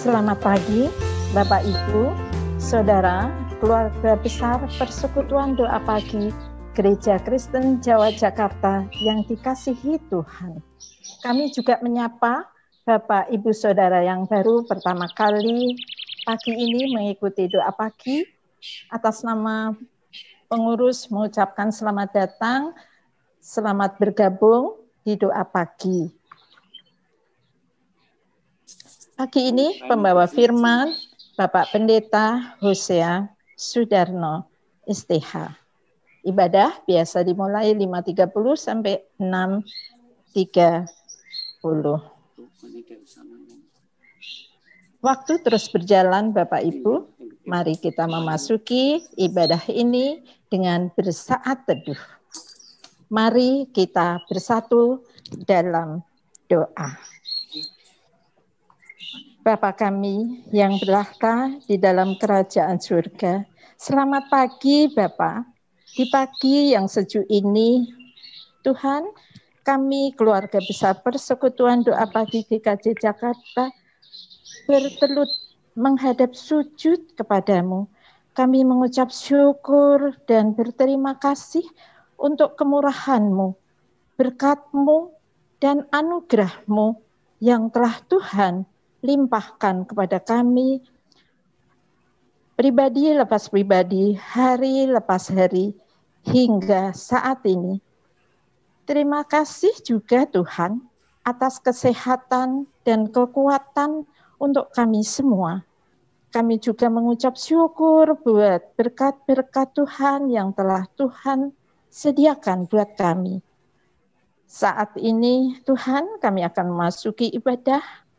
Selamat pagi, Bapak Ibu, Saudara, keluarga besar Persekutuan Doa Pagi Gereja Kristen Jawa Jakarta yang dikasihi Tuhan. Kami juga menyapa Bapak Ibu Saudara yang baru pertama kali pagi ini mengikuti doa pagi. Atas nama pengurus mengucapkan selamat datang, selamat bergabung di doa pagi. Pagi ini pembawa firman Bapak Pendeta Hosea Sudarno, STH. Ibadah biasa dimulai 5.30 sampai 6.30. Waktu terus berjalan Bapak Ibu, mari kita memasuki ibadah ini dengan bersaat teduh. Mari kita bersatu dalam doa. Bapa kami yang bertahta di dalam kerajaan surga, selamat pagi Bapa. Di pagi yang sejuk ini, Tuhan, kami keluarga besar Persekutuan Doa Pagi GKJ Jakarta bertelut menghadap sujud kepadamu. Kami mengucap syukur dan berterima kasih untuk kemurahan-Mu, berkat-Mu, dan anugerah-Mu yang telah Tuhan limpahkan kepada kami, pribadi lepas pribadi, hari lepas hari, hingga saat ini. Terima kasih juga Tuhan atas kesehatan dan kekuatan untuk kami semua. Kami juga mengucap syukur buat berkat-berkat Tuhan yang telah Tuhan sediakan buat kami. Saat ini Tuhan, kami akan memasuki ibadah.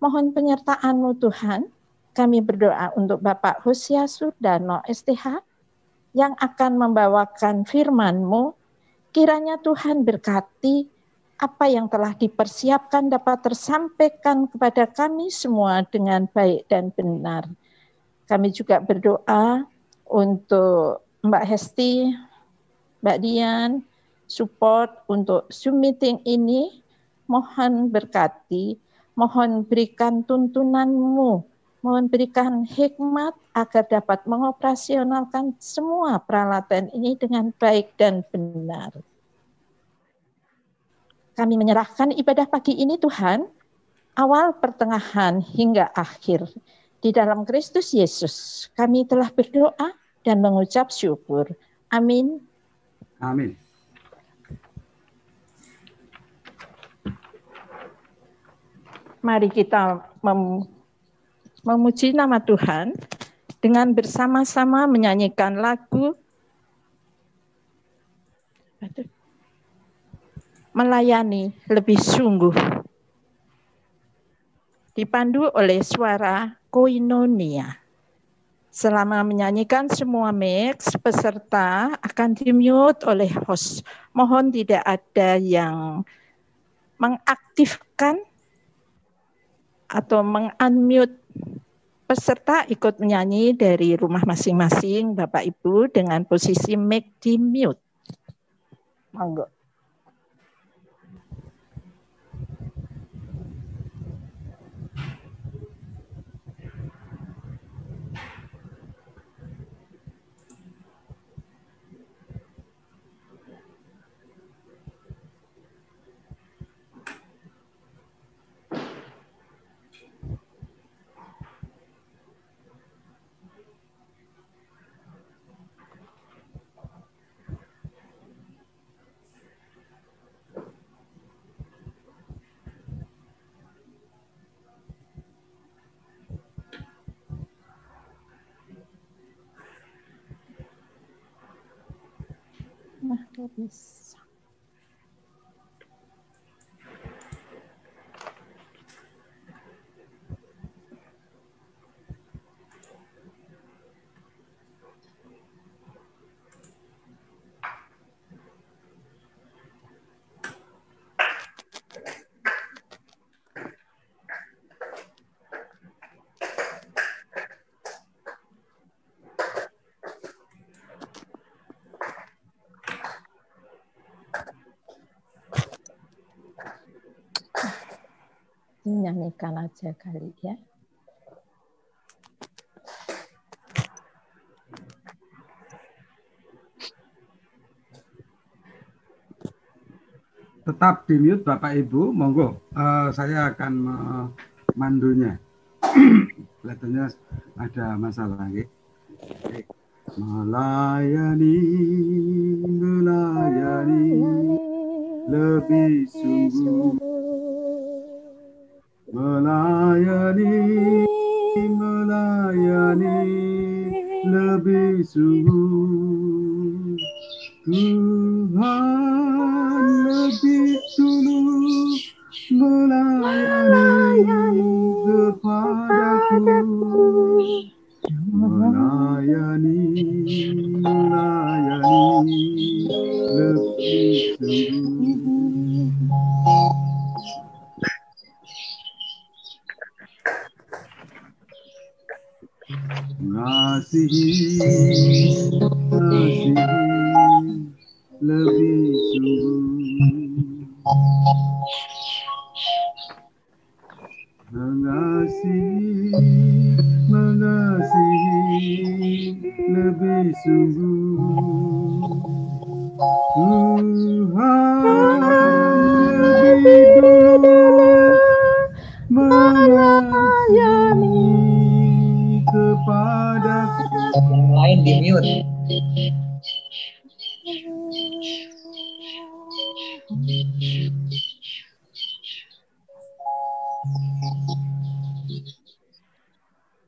Mohon penyertaan-Mu Tuhan. Kami berdoa untuk Bapak Hosea Sudarno, STH, yang akan membawakan firman-Mu. Kiranya Tuhan berkati apa yang telah dipersiapkan dapat tersampaikan kepada kami semua dengan baik dan benar. Kami juga berdoa untuk Mbak Hesti, Mbak Dian, support untuk Zoom meeting ini. Mohon berkati, mohon berikan tuntunan-Mu, mohon berikan hikmat agar dapat mengoperasionalkan semua peralatan ini dengan baik dan benar. Kami menyerahkan ibadah pagi ini Tuhan, awal, pertengahan, hingga akhir. Di dalam Kristus Yesus, kami telah berdoa dan mengucap syukur. Amin. Amin. Mari kita memuji nama Tuhan dengan bersama-sama menyanyikan lagu Melayani Lebih Sungguh. Dipandu oleh suara koinonia. Selama menyanyikan semua mix, peserta akan di-mute oleh host. Mohon tidak ada yang mengaktifkan atau meng-unmute. Peserta ikut menyanyi dari rumah masing-masing, Bapak Ibu, dengan posisi mic di mute. Monggo. Nah, bisa. Nyanyikan aja kali ya. tetap di mute Bapak Ibu, monggo. Saya akan memandunya. Kelihatannya ada masalah lagi. Melayani lebih sungguh, melayani lebih sungguh. Tuhan lebih dulu melayani kepadaku, melayani lebih sungguh. Mengasihi lebih sungguh, mengasihi lebih sungguh. Tuhan lebih dulu melayani kepadaku. Yang lain di mute.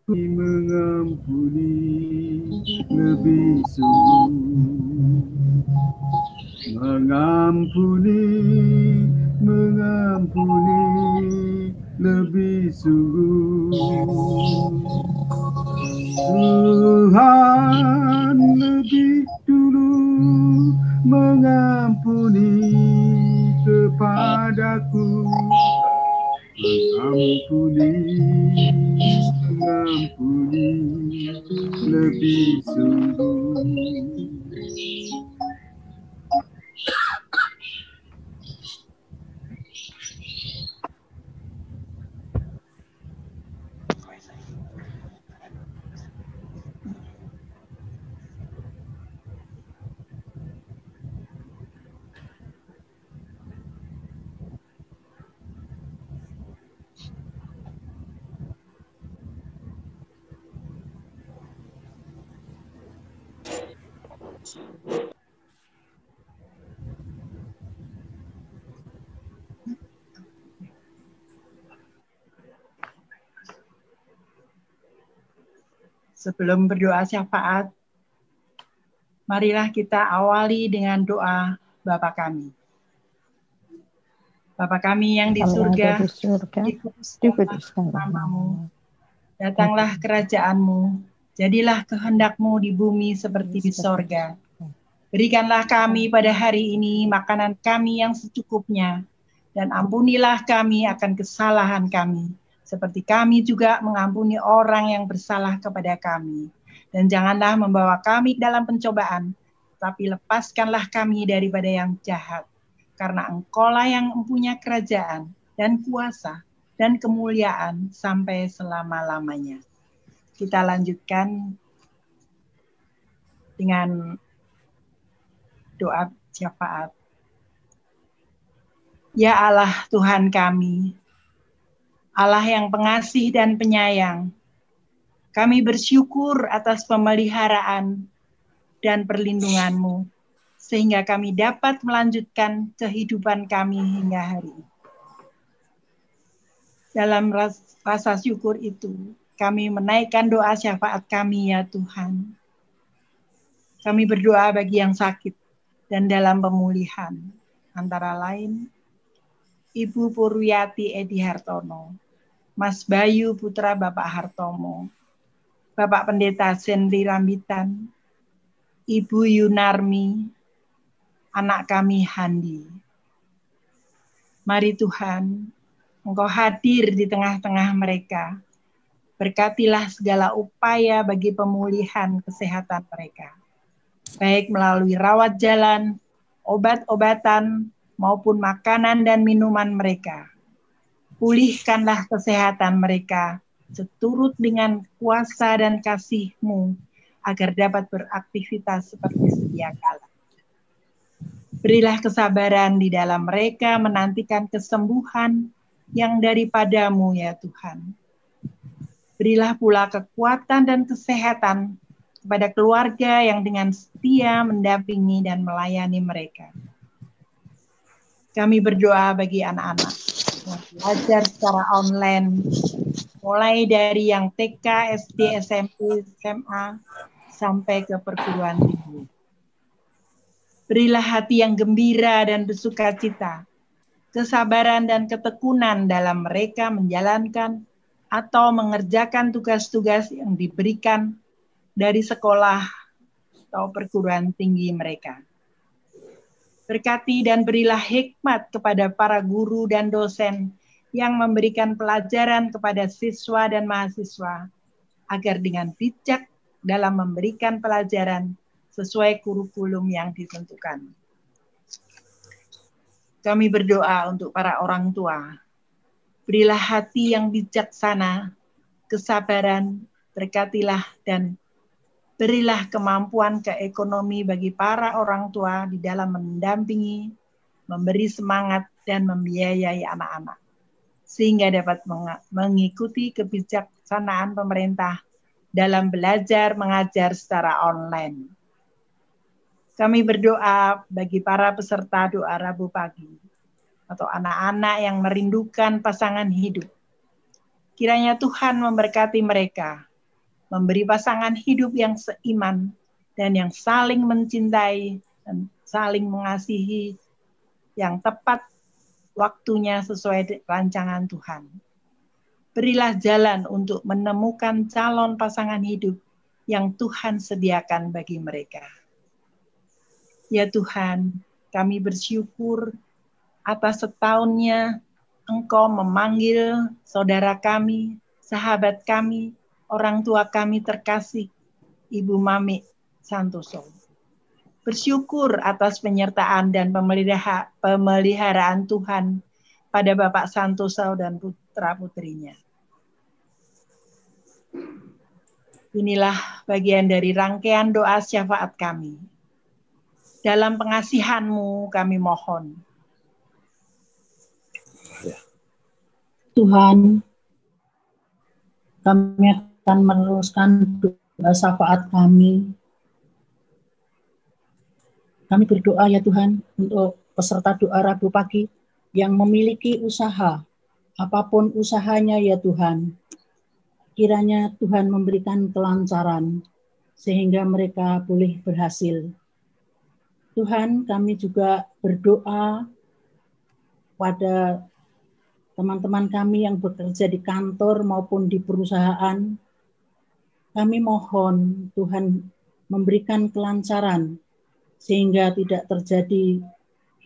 Mengampuni lebih sungguh, mengampuni lebih sungguh. Tuhan lebih dulu mengampuni kepadaku, mengampuni lebih sungguh. Sebelum berdoa syafaat, marilah kita awali dengan doa Bapa kami. Bapa kami yang di surga, dikuduskanlah namamu, datanglah kerajaanmu, jadilah kehendak-mu di bumi seperti di sorga. Berikanlah kami pada hari ini makanan kami yang secukupnya, dan ampunilah kami akan kesalahan kami, seperti kami juga mengampuni orang yang bersalah kepada kami. Dan janganlah membawa kami dalam pencobaan, tapi lepaskanlah kami daripada yang jahat. Karena Engkaulah yang mempunyai kerajaan dan kuasa dan kemuliaan sampai selama-lamanya. Kita lanjutkan dengan doa syafaat. Ya Allah Tuhan kami, Allah yang pengasih dan penyayang, kami bersyukur atas pemeliharaan dan perlindungan-Mu, sehingga kami dapat melanjutkan kehidupan kami hingga hari ini. Dalam rasa syukur itu, kami menaikkan doa syafaat kami ya Tuhan. Kami berdoa bagi yang sakit dan dalam pemulihan, antara lain Ibu Purwiyati Edi Hartono, Mas Bayu putra Bapak Hartomo, Bapak Pendeta Senri Rambitan, Ibu Yunarmi, anak kami Handi. Mari Tuhan, Engkau hadir di tengah-tengah mereka. Berkatilah segala upaya bagi pemulihan kesehatan mereka, baik melalui rawat jalan, obat-obatan, maupun makanan dan minuman mereka. Pulihkanlah kesehatan mereka seturut dengan kuasa dan kasih-Mu agar dapat beraktivitas seperti sedia kala. Berilah kesabaran di dalam mereka menantikan kesembuhan yang daripadamu ya Tuhan. Berilah pula kekuatan dan kesehatan kepada keluarga yang dengan setia mendampingi dan melayani mereka. Kami berdoa bagi anak-anak yang belajar secara online, mulai dari yang TK, SD, SMP, SMA, sampai ke perguruan tinggi. Berilah hati yang gembira dan bersukacita, kesabaran dan ketekunan dalam mereka menjalankan atau mengerjakan tugas-tugas yang diberikan dari sekolah atau perguruan tinggi mereka. Berkati dan berilah hikmat kepada para guru dan dosen yang memberikan pelajaran kepada siswa dan mahasiswa, agar dengan bijak dalam memberikan pelajaran sesuai kurikulum yang ditentukan. Kami berdoa untuk para orang tua. Berilah hati yang bijaksana, kesabaran, berkatilah dan berilah kemampuan ke ekonomi bagi para orang tua di dalam mendampingi, memberi semangat, dan membiayai anak-anak, sehingga dapat mengikuti kebijaksanaan pemerintah dalam belajar mengajar secara online. Kami berdoa bagi para peserta doa Rabu pagi, atau anak-anak yang merindukan pasangan hidup. Kiranya Tuhan memberkati mereka, memberi pasangan hidup yang seiman dan yang saling mencintai dan saling mengasihi yang tepat waktunya sesuai rancangan Tuhan. Berilah jalan untuk menemukan calon pasangan hidup yang Tuhan sediakan bagi mereka. Ya Tuhan, kami bersyukur atas setahunnya Engkau memanggil saudara kami, sahabat kami, orang tua kami terkasih, Ibu Mami Santoso. Bersyukur atas penyertaan dan pemeliharaan Tuhan pada Bapak Santoso dan putra-putrinya. Inilah bagian dari rangkaian doa syafaat kami. Dalam pengasihan-Mu kami mohon. Tuhan, kami akan meneruskan doa syafaat kami. Kami berdoa ya Tuhan untuk peserta doa Rabu pagi yang memiliki usaha, apapun usahanya ya Tuhan. Kiranya Tuhan memberikan kelancaran sehingga mereka boleh berhasil. Tuhan, kami juga berdoa pada teman-teman kami yang bekerja di kantor maupun di perusahaan. Kami mohon Tuhan memberikan kelancaran sehingga tidak terjadi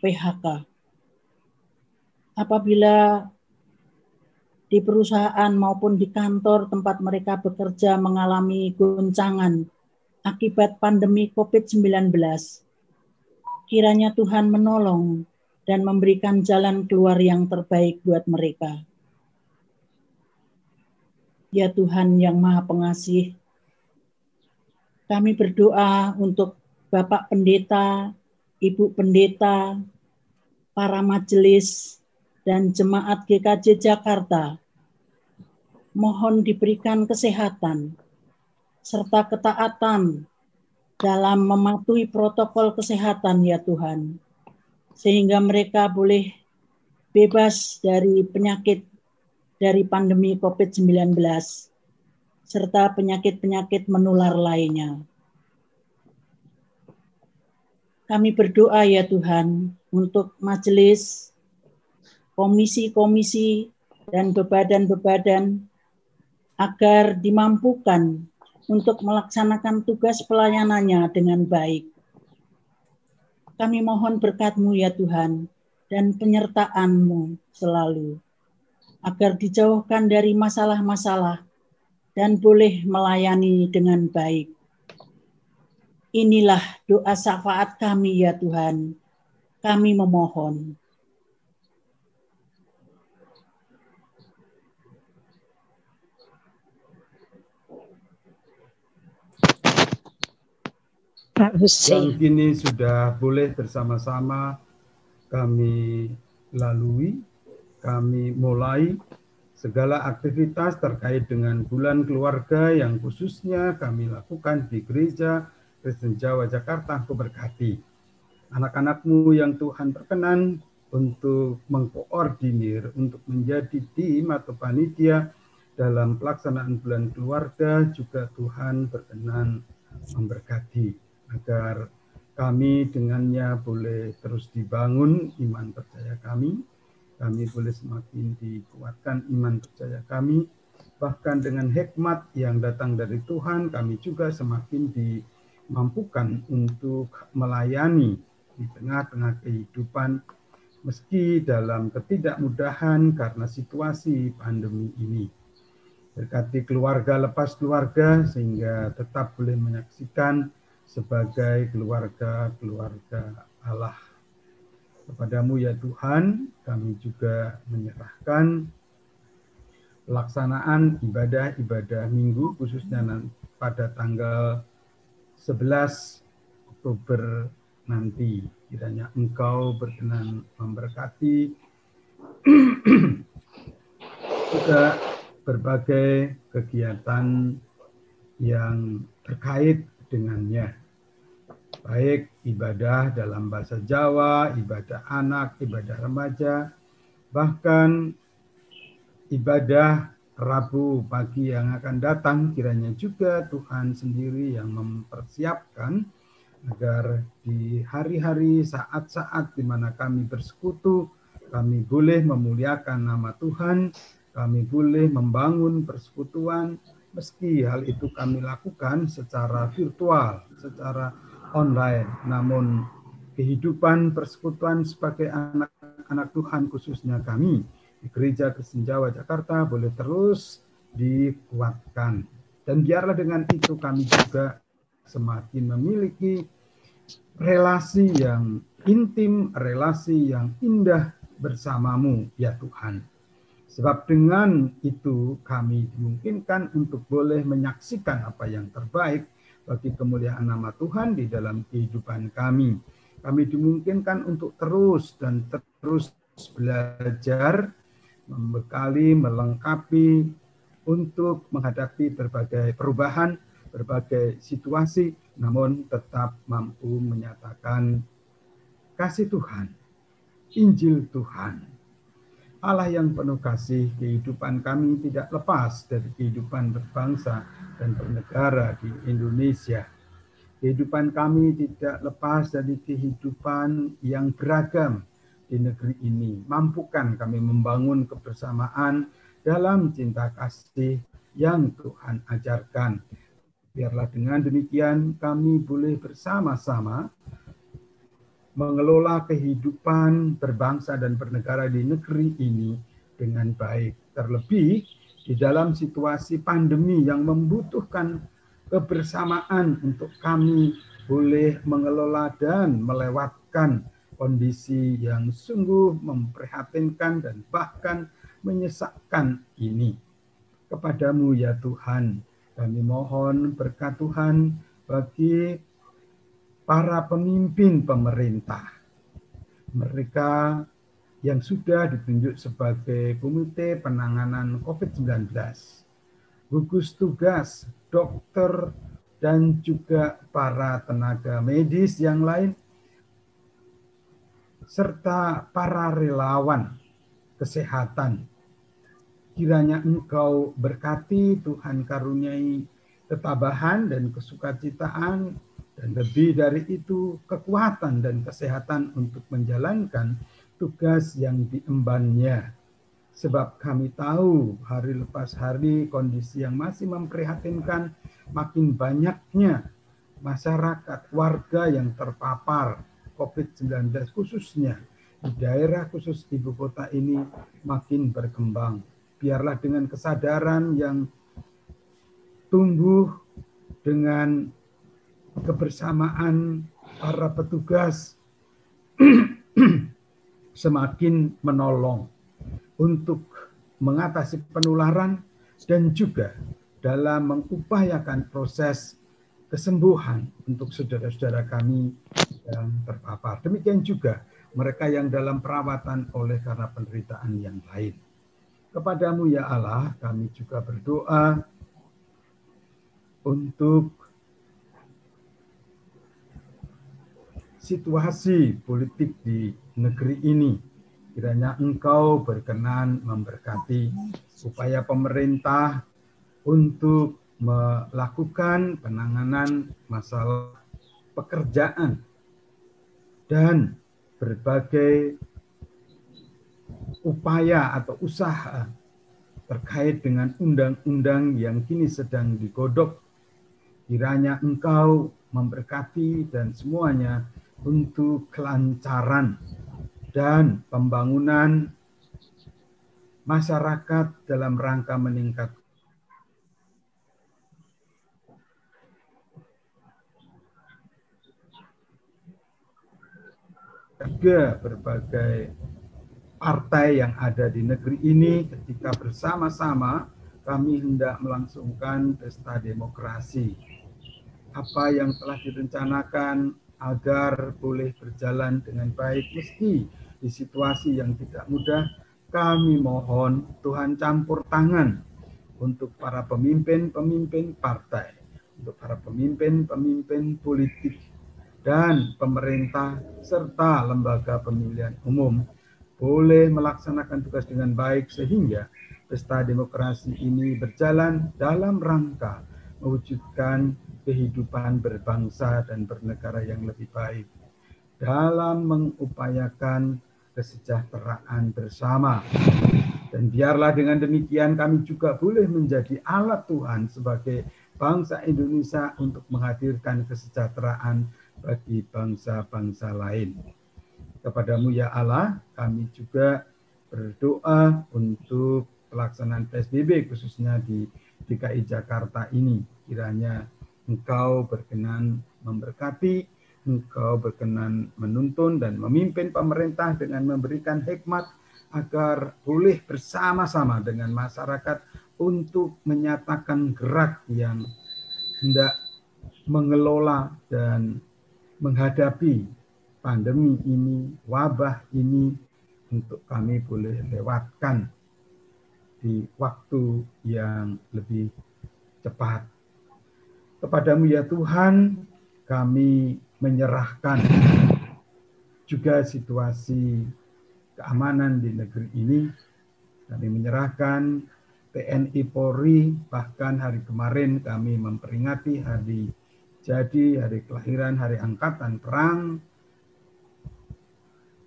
PHK. Apabila di perusahaan maupun di kantor tempat mereka bekerja mengalami goncangan akibat pandemi COVID-19, kiranya Tuhan menolong dan memberikan jalan keluar yang terbaik buat mereka. Ya Tuhan yang Maha Pengasih, kami berdoa untuk Bapak Pendeta, Ibu Pendeta, para majelis, dan jemaat GKJ Jakarta. Mohon diberikan kesehatan, serta ketaatan dalam mematuhi protokol kesehatan ya Tuhan, sehingga mereka boleh bebas dari penyakit dari pandemi COVID-19 serta penyakit-penyakit menular lainnya. Kami berdoa ya Tuhan untuk majelis, komisi-komisi, dan bebadan-bebadan agar dimampukan untuk melaksanakan tugas pelayanannya dengan baik. Kami mohon berkat-Mu ya Tuhan dan penyertaan-Mu selalu, agar dijauhkan dari masalah-masalah dan boleh melayani dengan baik. Inilah doa syafaat kami ya Tuhan, kami memohon. Pak Hussein. Yang kini sudah boleh bersama-sama kami lalui, kami mulai segala aktivitas terkait dengan bulan keluarga yang khususnya kami lakukan di Gereja Kristen Jawa Jakarta. Engkau berkati anak-anakmu yang Tuhan berkenan untuk mengkoordinir, untuk menjadi tim atau panitia dalam pelaksanaan bulan keluarga, juga Tuhan berkenan memberkati agar kami dengannya boleh terus dibangun iman percaya kami boleh semakin dikuatkan iman percaya kami, bahkan dengan hikmat yang datang dari Tuhan kami juga semakin dimampukan untuk melayani di tengah-tengah kehidupan meski dalam ketidakmudahan karena situasi pandemi ini. Berkati keluarga lepas keluarga sehingga tetap boleh menyaksikan sebagai keluarga Allah. Kepadamu ya Tuhan, kami juga menyerahkan pelaksanaan ibadah-ibadah minggu khususnya pada tanggal 11 Oktober nanti. Kiranya Engkau berkenan memberkati juga berbagai kegiatan yang terkait dengannya. Baik ibadah dalam bahasa Jawa, ibadah anak, ibadah remaja, bahkan ibadah Rabu pagi yang akan datang, kiranya juga Tuhan sendiri yang mempersiapkan agar di hari-hari saat-saat di mana kami bersekutu, kami boleh memuliakan nama Tuhan, kami boleh membangun persekutuan, meski hal itu kami lakukan secara virtual, secara online, namun kehidupan persekutuan sebagai anak-anak Tuhan khususnya kami di Gereja Kristen Jawa Jakarta boleh terus dikuatkan. Dan biarlah dengan itu kami juga semakin memiliki relasi yang intim, relasi yang indah bersamamu ya Tuhan. Sebab dengan itu kami dimungkinkan untuk boleh menyaksikan apa yang terbaik bagi kemuliaan nama Tuhan di dalam kehidupan kami. Kami dimungkinkan untuk terus dan terus belajar, membekali, melengkapi untuk menghadapi berbagai perubahan, berbagai situasi, namun tetap mampu menyatakan kasih Tuhan, Injil Tuhan. Allah yang penuh kasih, kehidupan kami tidak lepas dari kehidupan berbangsa dan bernegara di Indonesia. Kehidupan kami tidak lepas dari kehidupan yang beragam di negeri ini. Mampukan kami membangun kebersamaan dalam cinta kasih yang Tuhan ajarkan. Biarlah dengan demikian kami boleh bersama-sama mengelola kehidupan berbangsa dan bernegara di negeri ini dengan baik. Terlebih di dalam situasi pandemi yang membutuhkan kebersamaan untuk kami boleh mengelola dan melewatkan kondisi yang sungguh memprihatinkan dan bahkan menyesakkan ini. Kepadamu ya Tuhan, kami mohon berkat Tuhan bagi para pemimpin pemerintah, mereka yang sudah ditunjuk sebagai Komite Penanganan COVID-19, gugus tugas, dokter, dan juga para tenaga medis yang lain, serta para relawan kesehatan. Kiranya Engkau berkati, Tuhan karuniai ketabahan dan kesukacitaan, dan lebih dari itu kekuatan dan kesehatan untuk menjalankan tugas yang diembannya. Sebab kami tahu hari lepas hari kondisi yang masih memprihatinkan, makin banyaknya masyarakat, warga yang terpapar COVID-19 khususnya di daerah khusus ibu kota ini makin berkembang. Biarlah dengan kesadaran yang tumbuh dengan kebersamaan para petugas semakin menolong untuk mengatasi penularan dan juga dalam mengupayakan proses kesembuhan untuk saudara-saudara kami yang terpapar. Demikian juga mereka yang dalam perawatan oleh karena penderitaan yang lain. Kepadamu ya Allah, kami juga berdoa untuk situasi politik di negeri ini. Kiranya Engkau berkenan memberkati upaya pemerintah untuk melakukan penanganan masalah pekerjaan dan berbagai upaya atau usaha terkait dengan undang-undang yang kini sedang digodok. Kiranya Engkau memberkati dan semuanya untuk kelancaran dan pembangunan masyarakat dalam rangka meningkatkan juga berbagai partai yang ada di negeri ini ketika bersama-sama kami hendak melangsungkan pesta demokrasi. Apa yang telah direncanakan agar boleh berjalan dengan baik meski di situasi yang tidak mudah, kami mohon Tuhan campur tangan untuk para pemimpin-pemimpin partai, untuk para pemimpin-pemimpin politik dan pemerintah serta lembaga pemilihan umum boleh melaksanakan tugas dengan baik sehingga pesta demokrasi ini berjalan dalam rangka mewujudkan kehidupan berbangsa dan bernegara yang lebih baik dalam mengupayakan kesejahteraan bersama. Dan biarlah dengan demikian kami juga boleh menjadi alat Tuhan sebagai bangsa Indonesia untuk menghadirkan kesejahteraan bagi bangsa-bangsa lain. Kepadamu ya Allah, kami juga berdoa untuk pelaksanaan PSBB khususnya di DKI Jakarta ini. Kiranya Engkau berkenan memberkati, Engkau berkenan menuntun dan memimpin pemerintah dengan memberikan hikmat agar boleh bersama-sama dengan masyarakat untuk menyatakan gerak yang hendak mengelola dan menghadapi pandemi ini, wabah ini, untuk kami boleh lewatkan di waktu yang lebih cepat. Kepadamu ya Tuhan, kami menyerahkan juga situasi keamanan di negeri ini. Kami menyerahkan TNI Polri, bahkan hari kemarin kami memperingati hari jadi, hari kelahiran, hari angkatan perang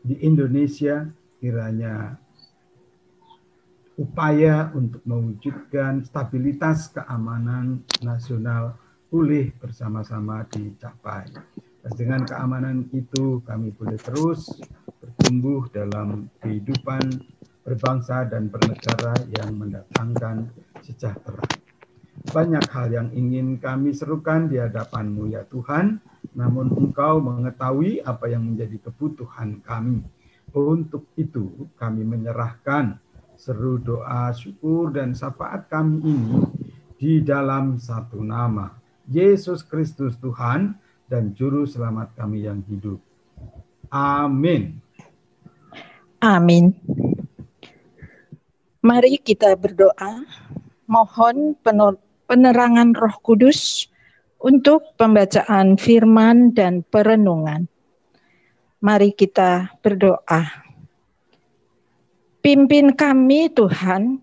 di Indonesia. Kiranya upaya untuk mewujudkan stabilitas keamanan nasional pulih bersama-sama dicapai. Dan dengan keamanan itu kami boleh terus bertumbuh dalam kehidupan berbangsa dan bernegara yang mendatangkan sejahtera. Banyak hal yang ingin kami serukan di hadapan-Mu ya Tuhan, namun Engkau mengetahui apa yang menjadi kebutuhan kami. Untuk itu kami menyerahkan seru doa, syukur, dan syafaat kami ini di dalam satu nama, Yesus Kristus Tuhan dan Juru Selamat kami yang hidup. Amin. Amin. Mari kita berdoa, mohon penerangan Roh Kudus untuk pembacaan firman dan perenungan. Mari kita berdoa. Pimpin kami Tuhan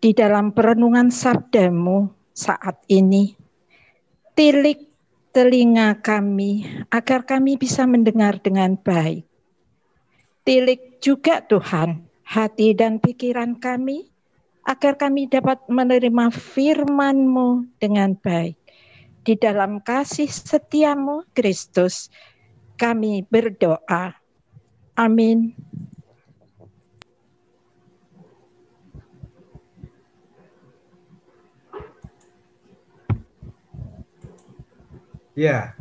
di dalam perenungan sabda-Mu saat ini. Tilik telinga kami agar kami bisa mendengar dengan baik. Tilik juga Tuhan hati dan pikiran kami agar kami dapat menerima firman-Mu dengan baik. Di dalam kasih setia-Mu Kristus kami berdoa. Amin. Ya,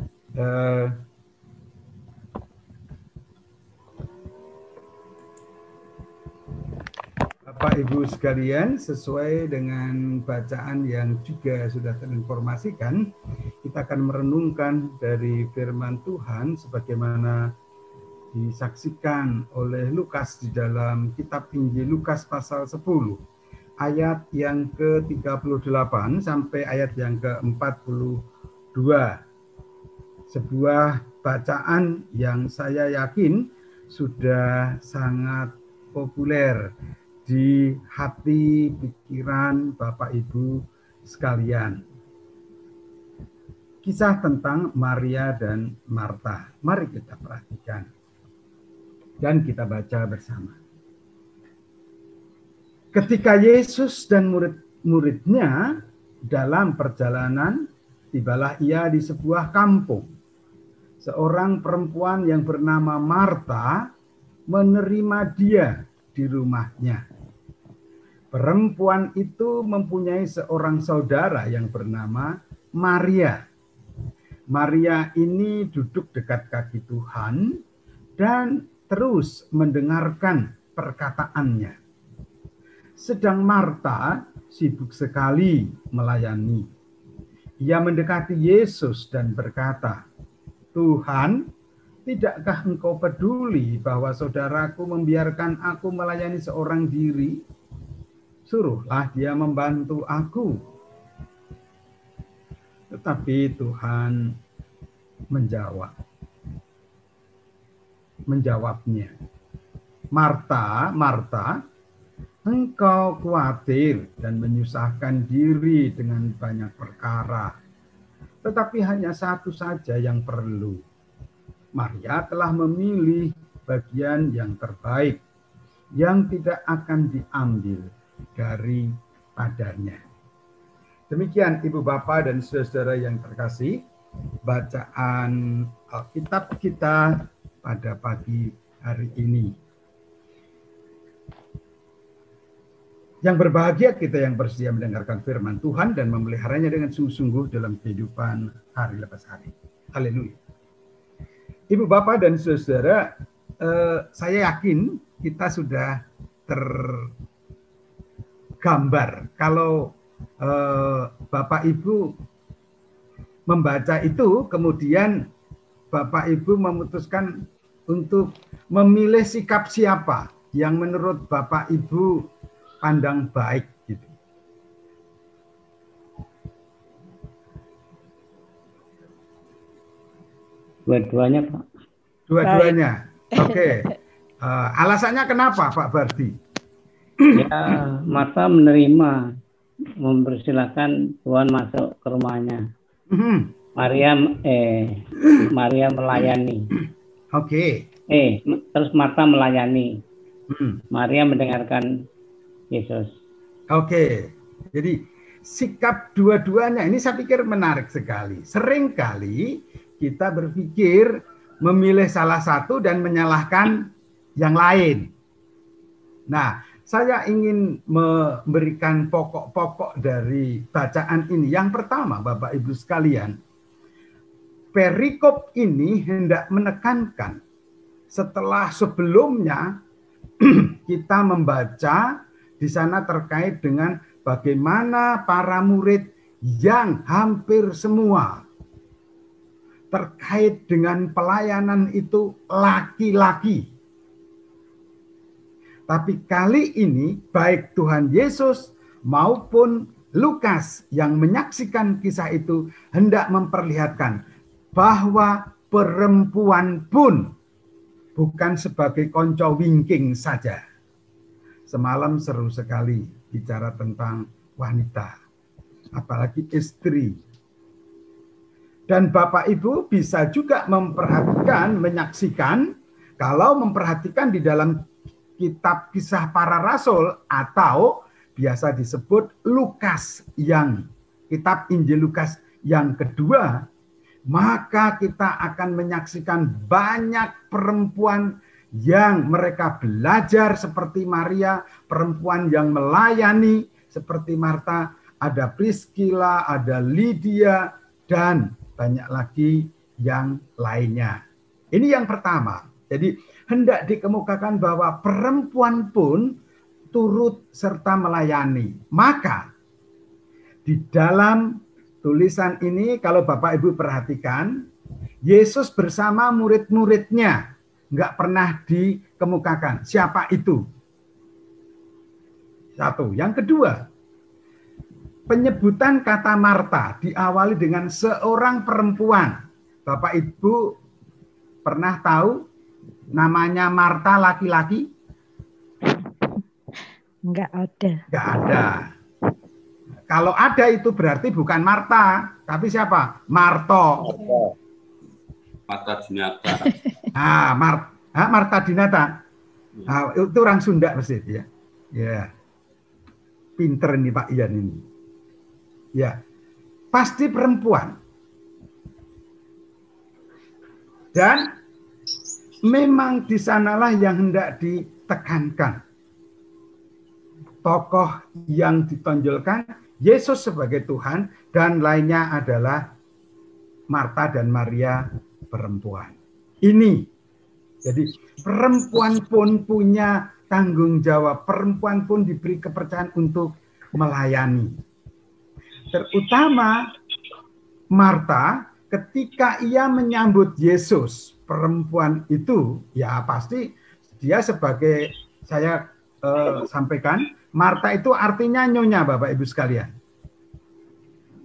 Bapak Ibu sekalian, sesuai dengan bacaan yang juga sudah terinformasikan, kita kita akan merenungkan dari firman Tuhan sebagaimana disaksikan oleh Lukas di dalam kitab Injil Lukas pasal 10 ayat yang ke-38 sampai ayat yang ke-42. Sebuah bacaan yang saya yakin sudah sangat populer di hati pikiran Bapak Ibu sekalian. Kisah tentang Maria dan Marta. Mari kita perhatikan dan kita baca bersama. Ketika Yesus dan murid-muridnya dalam perjalanan, tibalah ia di sebuah kampung. Seorang perempuan yang bernama Marta menerima dia di rumahnya. Perempuan itu mempunyai seorang saudara yang bernama Maria. Maria ini duduk dekat kaki Tuhan dan terus mendengarkan perkataannya. Sedang Marta sibuk sekali melayani. Ia mendekati Yesus dan berkata, "Tuhan, tidakkah engkau peduli bahwa saudaraku membiarkan aku melayani seorang diri? Suruhlah dia membantu aku." Tetapi Tuhan menjawabnya, "Marta, Marta, engkau khawatir dan menyusahkan diri dengan banyak perkara. Tetapi hanya satu saja yang perlu. Maria telah memilih bagian yang terbaik, yang tidak akan diambil daripadanya." Demikian Ibu Bapak dan Saudara yang terkasih, bacaan Alkitab kita pada pagi hari ini. Yang berbahagia kita yang bersedia mendengarkan firman Tuhan dan memeliharanya dengan sungguh-sungguh dalam kehidupan hari lepas hari. Haleluya. Ibu Bapak dan Saudara, saya yakin kita sudah tergambar kalau Bapak Ibu membaca itu, kemudian Bapak Ibu memutuskan untuk memilih sikap siapa yang menurut Bapak Ibu pandang baik gitu. Dua-duanya, Pak. Dua-duanya. Oke. Alasannya kenapa, Pak Bardi? Ya, Marta menerima, mempersilahkan Tuhan masuk ke rumahnya. Maria melayani. Oke. Terus Marta melayani. Maria mendengarkan Yesus. Oke. Jadi sikap dua-duanya ini saya pikir menarik sekali. Seringkali kita berpikir memilih salah satu dan menyalahkan yang lain. Nah, saya ingin memberikan pokok-pokok dari bacaan ini. Yang pertama, Bapak Ibu sekalian, perikop ini hendak menekankan setelah sebelumnya kita membaca di sana terkait dengan bagaimana para murid yang hampir semua terkait dengan pelayanan itu laki-laki. Tapi kali ini baik Tuhan Yesus maupun Lukas yang menyaksikan kisah itu hendak memperlihatkan bahwa perempuan pun bukan sebagai konco wingking saja. Semalam seru sekali bicara tentang wanita, apalagi istri. Dan Bapak Ibu bisa juga memperhatikan, menyaksikan, kalau memperhatikan di dalam kitab Kisah Para Rasul atau biasa disebut Lukas, yang kitab Injil Lukas yang kedua, maka kita akan menyaksikan banyak perempuan yang mereka belajar seperti Maria, perempuan yang melayani seperti Marta, ada Priscilla, ada Lydia, dan banyak lagi yang lainnya. Ini yang pertama. Jadi hendak dikemukakan bahwa perempuan pun turut serta melayani. Maka di dalam tulisan ini kalau Bapak Ibu perhatikan, Yesus bersama murid-muridnya, nggak pernah dikemukakan. Siapa itu? Satu. Yang kedua, penyebutan kata Marta diawali dengan seorang perempuan. Bapak Ibu pernah tahu namanya Marta laki-laki? Enggak ada. Enggak ada. Kalau ada itu berarti bukan Marta, tapi siapa? Marto. Marta Dinata. Marta Dinata. Nah, itu orang Sunda pasti ya. Ya. Pinter nih Pak Ian ini. Ya. Pasti perempuan. Dan memang di sanalah yang hendak ditekankan. Tokoh yang ditonjolkan Yesus sebagai Tuhan dan lainnya adalah Marta dan Maria perempuan. Ini. Jadi perempuan pun punya tanggung jawab. Perempuan pun diberi kepercayaan untuk melayani. Terutama Marta ketika ia menyambut Yesus, perempuan itu ya pasti dia sebagai saya sampaikan, Marta itu artinya nyonya Bapak Ibu sekalian.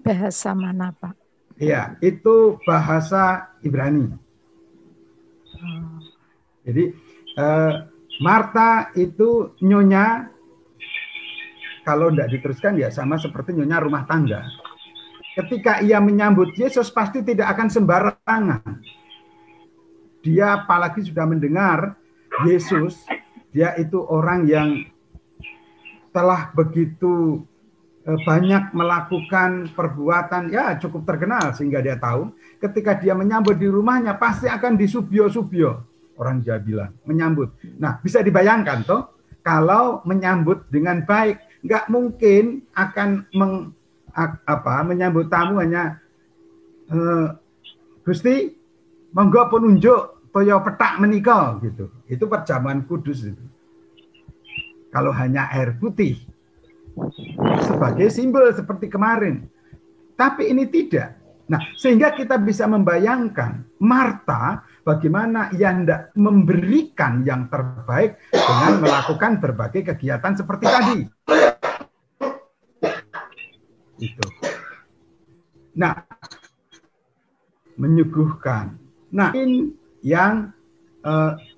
Bahasa mana Pak? Iya, itu bahasa Ibrani. Jadi Marta itu nyonya, kalau tidak diteruskan ya sama seperti nyonya rumah tangga. Ketika ia menyambut Yesus pasti tidak akan sembarangan. Dia apalagi sudah mendengar Yesus, dia itu orang yang telah begitu banyak melakukan perbuatan ya cukup terkenal sehingga dia tahu ketika dia menyambut di rumahnya pasti akan disubyo-subyo. Orang Jawa bilang menyambut. Nah, bisa dibayangkan toh kalau menyambut dengan baik, nggak mungkin akan menyambut tamu hanya Gusti monggo pun unjuk toyo petak menika gitu. Itu perjamuan kudus itu. Kalau hanya air putih sebagai simbol seperti kemarin. Tapi ini tidak. Nah, sehingga kita bisa membayangkan Marta bagaimana ia hendak memberikan yang terbaik dengan melakukan berbagai kegiatan seperti tadi. Itu. Nah, menyuguhkan. Nah, ini yang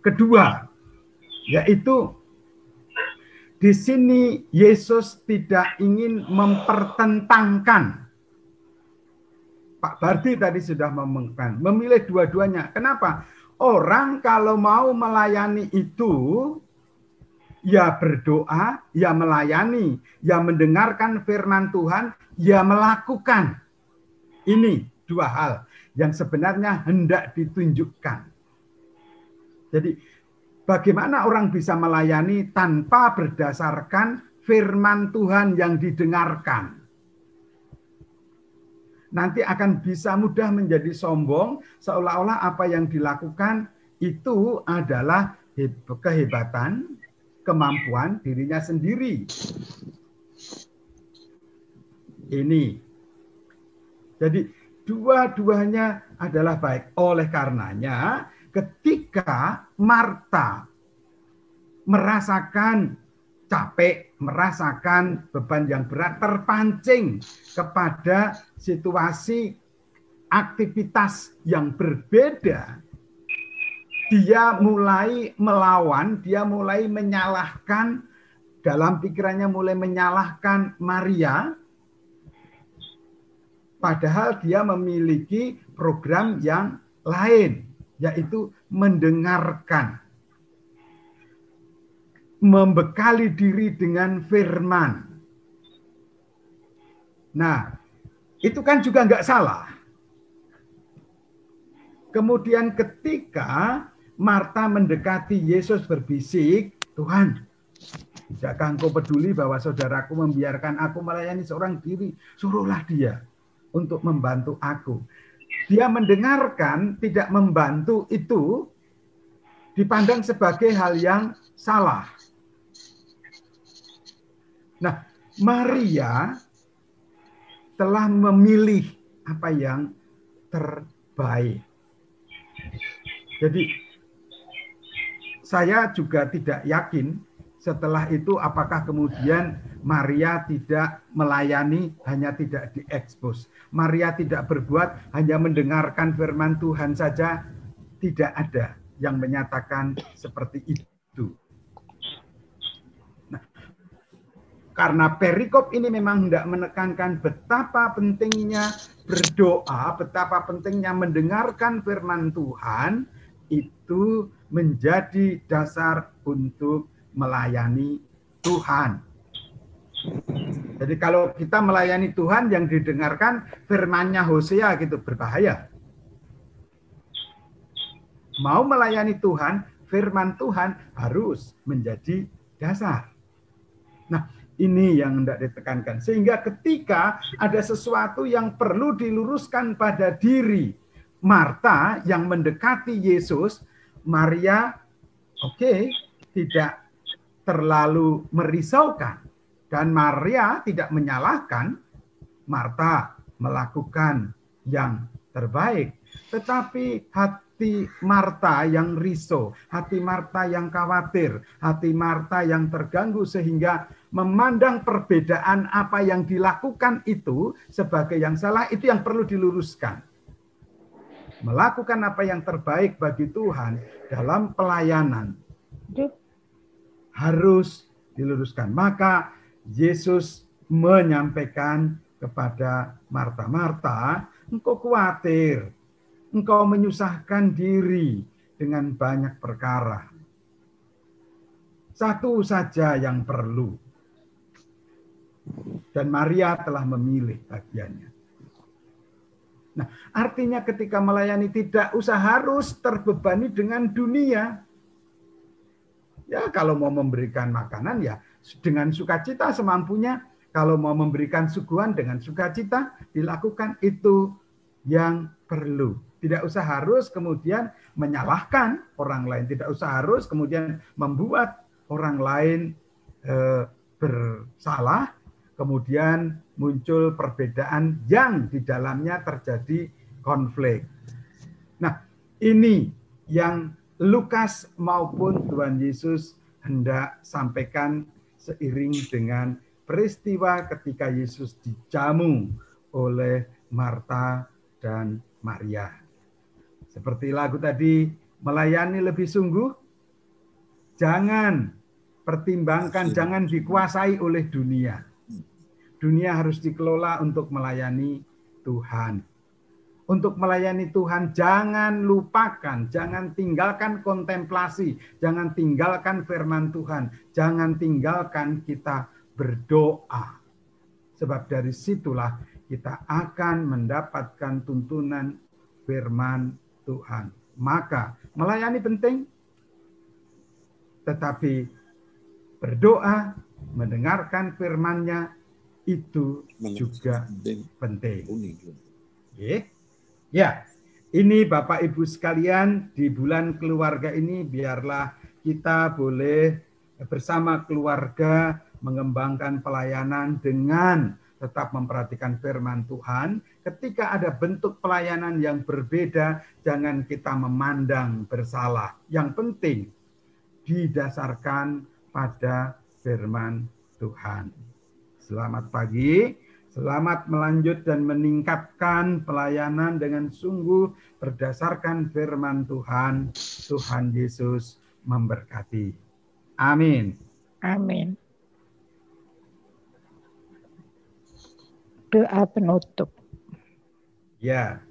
kedua, yaitu di sini Yesus tidak ingin mempertentangkan. Pak Bardi tadi sudah mengatakan, memilih dua-duanya. Kenapa? Orang kalau mau melayani itu, ya berdoa, ya melayani, ya mendengarkan firman Tuhan, ya melakukan. Ini dua hal yang sebenarnya hendak ditunjukkan. Jadi, bagaimana orang bisa melayani tanpa berdasarkan firman Tuhan yang didengarkan? Nanti akan bisa mudah menjadi sombong, seolah-olah apa yang dilakukan itu adalah kehebatan, kemampuan dirinya sendiri. Ini. Jadi dua-duanya adalah baik. Oleh karenanya, ketika Marta merasakan capek, merasakan beban yang berat, terpancing kepada situasi aktivitas yang berbeda, dia mulai melawan, dia mulai menyalahkan, dalam pikirannya mulai menyalahkan Maria, padahal dia memiliki program yang lain, yaitu mendengarkan, membekali diri dengan firman. Nah, itu kan juga nggak salah. Kemudian ketika Marta mendekati Yesus berbisik, Tuhan, tidakkah engkau peduli bahwa saudaraku membiarkan aku melayani seorang diri? Suruhlah dia untuk membantu aku. Dia mendengarkan, tidak membantu itu dipandang sebagai hal yang salah. Nah, Maria telah memilih apa yang terbaik. Jadi saya juga tidak yakin setelah itu apakah kemudian Maria tidak melayani, hanya tidak diekspos. Maria tidak berbuat, hanya mendengarkan firman Tuhan saja. Tidak ada yang menyatakan seperti itu. Nah, karena perikop ini memang hendak menekankan betapa pentingnya berdoa, betapa pentingnya mendengarkan firman Tuhan, itu menjadi dasar untuk melayani Tuhan. Jadi kalau kita melayani Tuhan yang didengarkan firman-Nya Hosea gitu, berbahaya. Mau melayani Tuhan, firman Tuhan harus menjadi dasar. Nah, ini yang hendak ditekankan. Sehingga ketika ada sesuatu yang perlu diluruskan pada diri Marta yang mendekati Yesus, Maria tidak terlalu merisaukan. Dan Maria tidak menyalahkan Marta melakukan yang terbaik. Tetapi hati Marta yang risau, hati Marta yang khawatir, hati Marta yang terganggu sehingga memandang perbedaan apa yang dilakukan itu sebagai yang salah, itu yang perlu diluruskan. Melakukan apa yang terbaik bagi Tuhan dalam pelayanan harus diluruskan. Maka Yesus menyampaikan kepada Marta, Marta, engkau khawatir, engkau menyusahkan diri dengan banyak perkara. Satu saja yang perlu. Dan Maria telah memilih bagiannya. Nah, artinya ketika melayani tidak usah harus terbebani dengan dunia. Ya, kalau mau memberikan makanan ya dengan sukacita semampunya. Kalau mau memberikan suguhan dengan sukacita dilakukan, itu yang perlu. Tidak usah harus kemudian menyalahkan orang lain. Tidak usah harus kemudian membuat orang lain bersalah. Kemudian muncul perbedaan yang di dalamnya terjadi konflik. Nah, ini yang Lukas maupun Tuhan Yesus hendak sampaikan seiring dengan peristiwa ketika Yesus dijamu oleh Marta dan Maria. Seperti lagu tadi, melayani lebih sungguh, jangan pertimbangkan, jangan dikuasai oleh dunia. Dunia harus dikelola untuk melayani Tuhan. Untuk melayani Tuhan, jangan lupakan, jangan tinggalkan kontemplasi, jangan tinggalkan firman Tuhan, jangan tinggalkan kita berdoa. Sebab dari situlah kita akan mendapatkan tuntunan firman Tuhan. Maka melayani penting, tetapi berdoa, mendengarkan firman-Nya, itu juga penting. Ya, ini Bapak Ibu sekalian, di bulan keluarga ini biarlah kita boleh bersama keluarga mengembangkan pelayanan dengan tetap memperhatikan firman Tuhan. Ketika ada bentuk pelayanan yang berbeda, jangan kita memandang bersalah. Yang penting didasarkan pada firman Tuhan. Selamat pagi, selamat melanjut dan meningkatkan pelayanan dengan sungguh berdasarkan firman Tuhan. Tuhan Yesus memberkati. Amin. Amin. Doa penutup. Ya,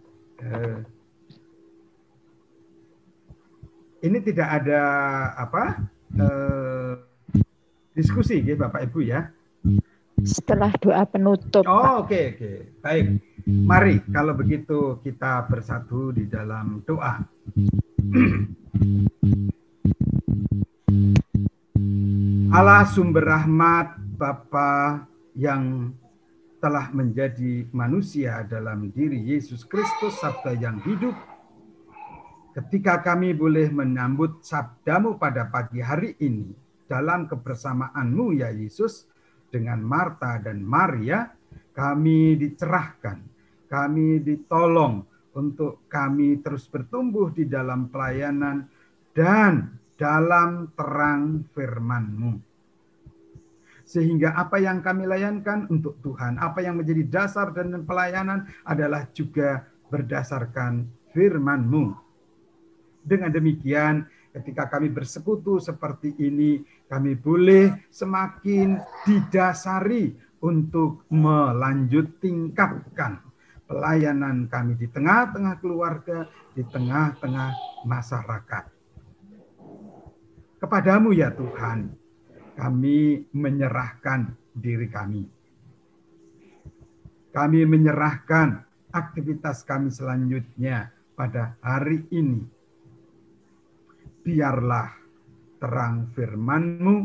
ini tidak ada diskusi, ya, Bapak Ibu ya. Setelah doa penutup. Oh, oke. Baik. Mari kalau begitu kita bersatu di dalam doa. Allah sumber rahmat, Bapa yang telah menjadi manusia dalam diri Yesus Kristus, Sabda yang hidup. Ketika kami boleh menyambut sabdamu pada pagi hari ini dalam kebersamaan-Mu ya Yesus dengan Marta dan Maria, kami dicerahkan, kami ditolong untuk kami terus bertumbuh di dalam pelayanan dan dalam terang firman-Mu. Sehingga apa yang kami layankan untuk Tuhan, apa yang menjadi dasar dan pelayanan adalah juga berdasarkan firman-Mu. Dengan demikian, ketika kami bersekutu seperti ini, kami boleh semakin didasari untuk melanjutkan pelayanan kami di tengah-tengah keluarga, di tengah-tengah masyarakat. Kepadamu ya Tuhan, kami menyerahkan diri kami. Kami menyerahkan aktivitas kami selanjutnya pada hari ini. Biarlah terang firman-Mu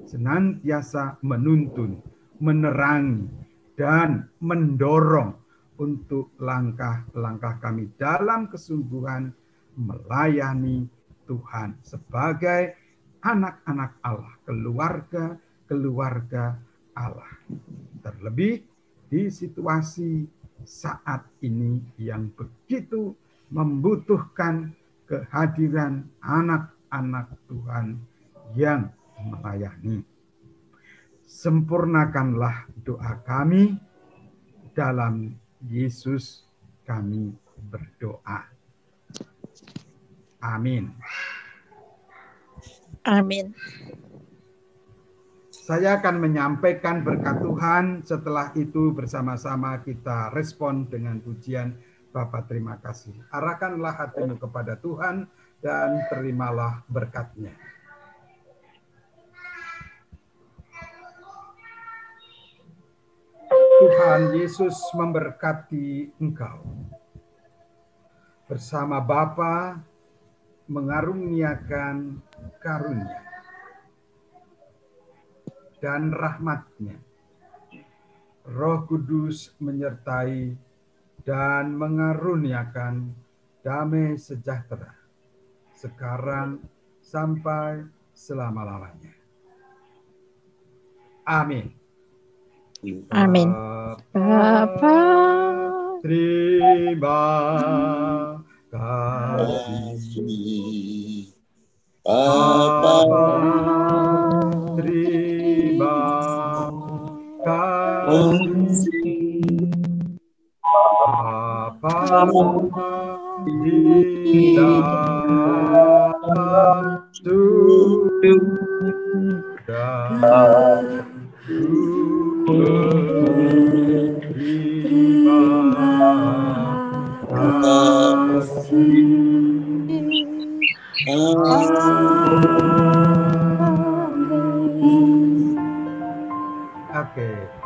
senantiasa menuntun, menerangi, dan mendorong untuk langkah-langkah kami dalam kesungguhan melayani Tuhan sebagai anak-anak Allah, keluarga Allah. Terlebih di situasi saat ini yang begitu membutuhkan kehadiran anak-anak Tuhan yang melayani. Sempurnakanlah doa kami, dalam Yesus kami berdoa. Amin. Amin. Saya akan menyampaikan berkat Tuhan, setelah itu bersama-sama kita respon dengan pujian. Bapa, terima kasih. Arahkanlah hatimu kepada Tuhan dan terimalah berkat-Nya. Tuhan Yesus memberkati engkau. Bersama Bapa mengaruniakan karunia dan rahmat-Nya. Roh Kudus menyertai dan mengaruniakan damai sejahtera sekarang sampai selama-lamanya. Amin. Amin. Bapa, terima kasih. Bapa, terima kasih. Bapa, di dalam surga, Oke.